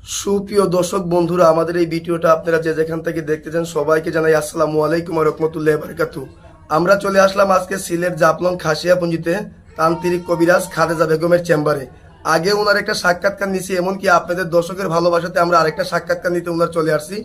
সুপ্রিয় দর্শক বন্ধুরা, আমাদের এই ভিডিওটা আপনারা যে যেখান থেকে দেখতেছেন সবাইকে জানাই আসসালামু আলাইকুম ওয়া রাহমাতুল্লাহি ওয়া বারাকাতুহু। আমরা চলে আসলাম আজকে সিলেট জাফলং খাসিয়াপুঞ্জিতে তান্ত্রিক কবিরাজ খালেদা বেগমের চেম্বারে। আগে ওনার একটা সাক্ষাৎকার নিছি, এমনকি আপনাদের দর্শকের ভালোবাসাতে আমরা আরেকটা সাক্ষাৎকার নিতে ওনার চলে আসছি।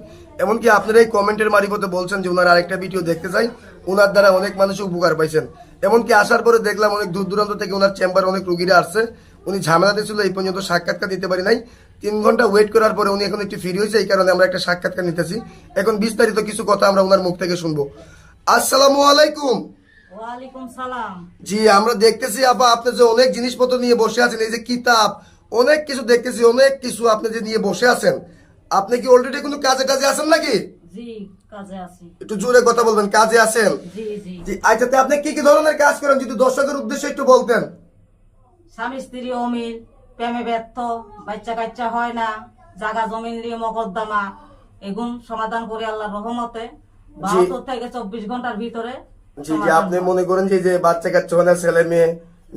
এমনকি আপনারা এই কমেন্টের মারিফতে বলছেন যে ওনার আরেকটা ভিডিও দেখতে চাই, ওনার দ্বারা অনেক মানুষ উপকার পাইছেন। এমনকি আসার পরে দেখলাম অনেক দূর দূরান্ত থেকে ওনার চেম্বারে অনেক রুগীরা আসছে। উনি ঝামেলাতে ছিল, এই পর্যন্ত সাক্ষাৎকার দিতে পারি নাই। 3 ঘন্টা ওয়েট করার পরে উনি এখন একটু ফ্রি হয়েছে, এই কারণে আমরা একটা সাক্ষাৎকার নিতেছি। এখন বিস্তারিত কিছু কথা আমরা ওনার মুখ থেকে শুনবো। আসসালামু আলাইকুম। ওয়ালাইকুম সালাম। জি, আমরা দেখতেছি আপা আপনি যে অনেক জিনিসপত্র নিয়ে বসে আছেন, এই যে কিতাব অনেক কিছু দেখতেছি, অনেক কিছু আপনি যে নিয়ে বসে আছেন। আপনি কি অলরেডি কোনো কাজে টাজে আছেন নাকি? জি, কাজে আছি। একটু জোরে কথা বলবেন, কাজে আছেন? জি জি। জি, আচ্ছা আপনি কি কি ধরনের কাজ করেন যদি দর্শকের উদ্দেশ্যে একটু বলতেন। স্বামী স্ত্রী অমিল, প্রেমে ব্যর্থ, বাচ্চা কাচ্চা হয় না, জায়গা জমিন নিয়ে মকদ্দমা, এগুন সমাধান করে আল্লাহর রহমতে 72 থেকে 24 ঘন্টার ভিতরে। জি জি, আপনি মনে করেন যে বাচ্চা কাচ্চা হয় না, ছেলে মেয়ে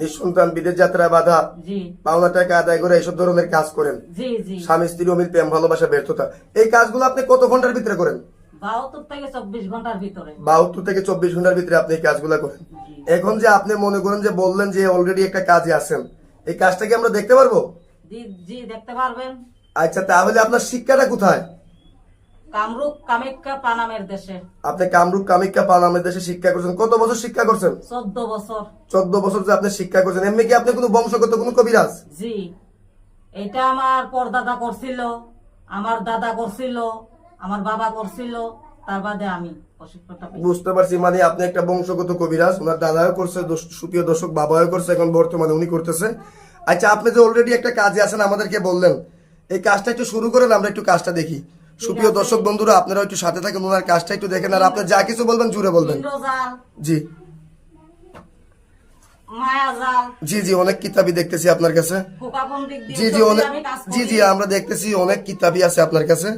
নিঃসন্তান, বিদেশ যাত্রা বাধা, জি, পাওনা টাকা আদায় করে এইসব ধরনের কাজ করেন। জি জি। স্বামী স্ত্রী অমিল, প্রেম ভালোবাসা ব্যর্থতা, এই কাজগুলো আপনি কত ঘন্টার ভিতরে করেন? 72 থেকে 24 ঘন্টার ভিতরে। 72 থেকে 24 ঘন্টার ভিতরে আপনি এই কাজগুলো করেন। এখন যে আপনি মনে করেন যে বললেন যে অলরেডি একটা কাজে আছেন, এই কাজটা কি আমরা দেখতে পারবো? জি জি, দেখতে পারবেন। আচ্ছা, তাহলে আপনার শিক্ষাটা কোথায়? কামরূপ কামাখ্যা পানামের দেশে। আপনি কামরূপ কামাখ্যা পানামের দেশে শিক্ষা করছেন। কত বছর শিক্ষা করছেন? 14 বছর। 14 বছর যে আপনি শিক্ষা করছেন। এমনি কি আপনি কোনো বংশগত কোনো কবিরাজ? জি, এটা আমার পরদাদা করছিল, আমার দাদা করছিল, আমার বাবা করছিল, তার বাদে আমি প্রশিক্ষণটা পেয়েছি। বুঝতে পারছি, মানে আপনি একটা বংশগত কবিরাজ। ওনার দাদাও করছে, সুপ্রিয় দর্শক, বাবাও করছে, এখন বর্তমানে উনি করতেছে। আচ্ছা, আপনি যে অলরেডি একটা কাজে আছেন আমাদেরকে বললেন, এই কাজটা একটু শুরু করেন, আমরা একটু কাজটা দেখি। সুপ্রিয় দর্শক বন্ধুরা, আপনারা একটু সাথে থাকেন, ওনার কাজটা একটু দেখেন, আর আপনি যা কিছু বলবেন জুড়ে বলবেন। ইন্দ্রজাল, জি মায়াজাল, জি জি, অনেক কিতাবই দেখতেছি আপনার কাছে। ফোকাপন্ডিক জি দিয়ে জি, অনেক, আমি কাজ জি করি। জি, আমরা দেখতেছি অনেক কিতাবই আছে আপনার কাছে।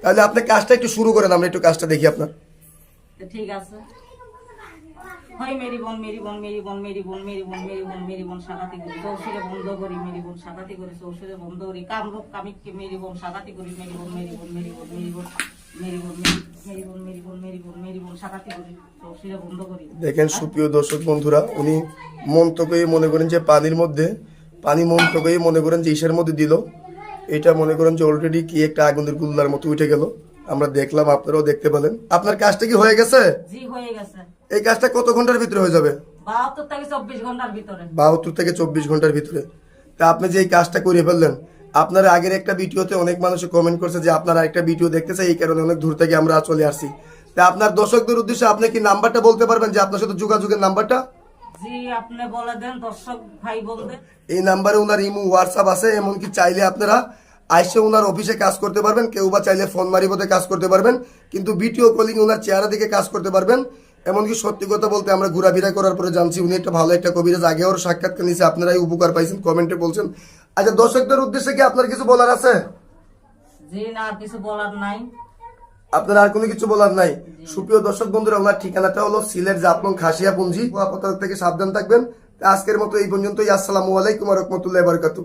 তাহলে আপনি কাজটা একটু শুরু করেন, আমরা একটু কাজটা দেখি আপনার। তো ঠিক আছে। হয় মেরি বোন মেরি বোন মেরি বোন মেরি বোন মেরি বোন মেরি বোন মেরি বোন সাগাতি করি, চৌশুরে বন্ধ করি, মেরি বোন সাগাতি করি, চৌশুরে বন্ধ করি, কামরূপ কামিককে মেরি বোন সাগাতি করি, মেরি বোন মেরি বোন মেরি বোন মেরি বোন মেরি বোন মেরি বোন মেরি বোন মেরি বোন মেরি বোন সাগাতি করি, চৌশুরে বন্ধ করি। দেখেন সুপ্রিয় দর্শক বন্ধুরা, উনি মন্ত্রকে মনে করেন যে পানির মধ্যে, পানি মন্ত্রকে মনে করেন যে ইসের মধ্যে দিল। এটা মনে করেন যে অলরেডি কি একটা আগুনের গুল্লার মতো উঠে গেল, আমরা দেখলাম, আপনারাও দেখতে পেলেন। আপনার কাজটা কি হয়ে গেছে? জি, হয়ে গেছে। এই কাজটা কত ঘন্টার ভিতরে হয়ে যাবে? 72 থেকে 24 ঘন্টার ভিতরে। 72 থেকে 24 ঘন্টার ভিতরে। তা আপনি যে এই কাজটা করে ফেললেন, আপনার আগের একটা ভিডিওতে অনেক মানুষ কমেন্ট করছে যে আপনার আরেকটা ভিডিও দেখতে চাই, এই কারণে অনেক দূর থেকে আমরা চলে আসছি। তা আপনার দর্শকদের উদ্দেশ্যে আপনি কি নাম্বারটা বলতে পারবেন, যে আপনার সাথে যোগাযোগের নাম্বারটা? জি, আপনি বলে দেন দর্শক ভাই বোনদের। এই নাম্বারে ওনার ইমো, হোয়াটসঅ্যাপ আছে, এমনকি চাইলে আপনারা আইসে ওনার অফিসে কাজ করতে পারবেন, কেউ বা চাইলে ফোন মারিবতে কাজ করতে পারবেন, কিন্তু ভিডিও কলিং ওনার চেহারা দিকে কাজ করতে পারবেন। এমনকি সত্যি কথা বলতে আমরা ঘোরাফেরা করার পরে জানছি উনি একটা ভালো একটা কবিরাজ। আগে ওর সাক্ষাৎকার নিয়েছে, আপনারাই উপকার পাইছেন, কমেন্টে বলছেন। আচ্ছা, দর্শকদের উদ্দেশ্যে কি আপনার কিছু বলার আছে? জি না, আর কিছু বলার নাই। আপনার আর কোনো কিছু বলার নাই? সুপ্রিয় দর্শক বন্ধুরা, ওনার ঠিকানাটা হলো সিলেট জাফলং খাসিয়াপুঞ্জি। আপদ থেকে সাবধান থাকবেন। আজকের মতো এই পর্যন্তই। আসসালামু আলাইকুম ওয়া রাহমাতুল্লাহি ওয়া বারাকাতুহু।